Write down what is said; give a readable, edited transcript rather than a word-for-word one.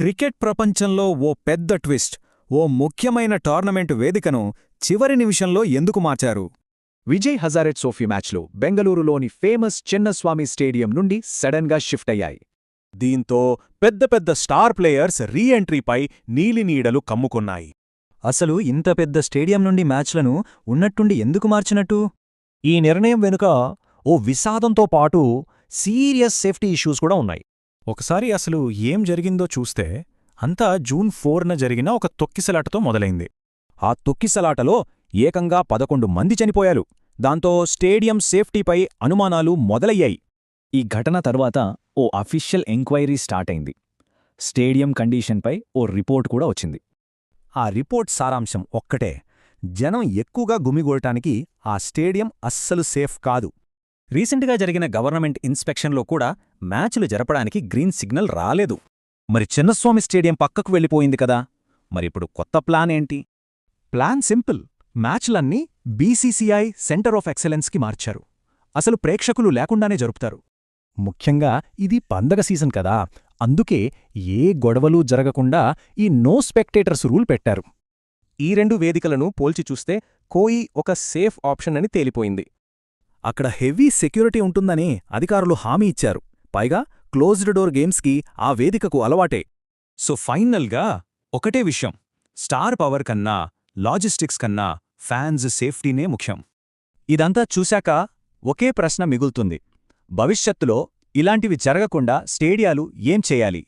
Cricket ప్రపంచంలో ఓ పెద్ద twist, ఓ ముఖ్యమైన టోర్నమెంటు వేదికను చివరి నిమిషంలో ఎందుకు మార్చారు? విజయ్ హజారే ట్రోఫీ మ్యాచ్లు బెంగళూరులోని ఫేమస్ చిన్నస్వామి స్టేడియం నుండి సడన్గా షిఫ్ట్ అయ్యాయి. దీంతో పెద్ద పెద్ద స్టార్ ప్లేయర్స్ రీ ఎంట్రీపై నీలినీడలు కమ్ముకున్నాయి. అసలు ఇంత పెద్ద స్టేడియం నుండి మ్యాచ్లను ఉన్నట్టుండి ఎందుకు మార్చినట్టు? ఈ నిర్ణయం వెనుక ఓ విషాదంతో పాటు సీరియస్ సేఫ్టీ ఇష్యూస్ కూడా ఉన్నాయి. ఒకసారి అసలు ఏం జరిగిందో చూస్తే అంతా జూన్ 4న జరిగిన ఒక తొక్కిసలాటతో మొదలైంది. ఆ తొక్కిసలాటలో ఏకంగా 11 మంది చనిపోయారు. దాంతో స్టేడియం సేఫ్టీపై అనుమానాలు మొదలయ్యాయి. ఈ ఘటన తర్వాత ఓ అఫీషియల్ ఎంక్వైరీ స్టార్ట్ అయింది. స్టేడియం కండిషన్పై ఓ రిపోర్ట్ కూడా వచ్చింది. ఆ రిపోర్ట్ సారాంశం ఒక్కటే: జనం ఎక్కువగా గుమిగూడటానికి ఆ స్టేడియం అస్సలు సేఫ్ కాదు. రీసెంట్గా జరిగిన గవర్నమెంట్ ఇన్స్పెక్షన్లో కూడా మ్యాచ్లు జరపడానికి గ్రీన్ సిగ్నల్ రాలేదు. మరి చిన్నస్వామి స్టేడియం పక్కకు వెళ్ళిపోయింది కదా, మరిప్పుడు కొత్త ప్లాన్ ఏంటి? Plan simple. మ్యాచ్లన్నీ బీసీసీఐ సెంటర్ ఆఫ్ ఎక్సలెన్స్కి మార్చారు. అసలు ప్రేక్షకులు లేకుండానే జరుపుతారు. ముఖ్యంగా ఇది పండగ సీజన్ కదా, అందుకే ఏ గొడవలూ జరగకుండా ఈ నో స్పెక్టేటర్స్ రూల్ పెట్టారు. ఈ రెండు వేదికలను పోల్చి చూస్తే కోయి ఒక సేఫ్ ఆప్షన్ అని తేలిపోయింది. అక్కడ హెవీ సెక్యూరిటీ ఉంటుందని అధికారులు హామీ ఇచ్చారు. పైగా క్లోజ్డ్ డోర్ గేమ్స్కి ఆ వేదికకు అలవాటే. సో ఫైనల్గా ఒకటే విషయం: స్టార్ పవర్ కన్నా, లాజిస్టిక్స్ కన్నా ఫ్యాన్స్ సేఫ్టీనే ముఖ్యం. ఇదంతా చూశాక ఒకే ప్రశ్న మిగులుతుంది: భవిష్యత్తులో ఇలాంటివి జరగకుండా స్టేడియాలు ఏం చేయాలి?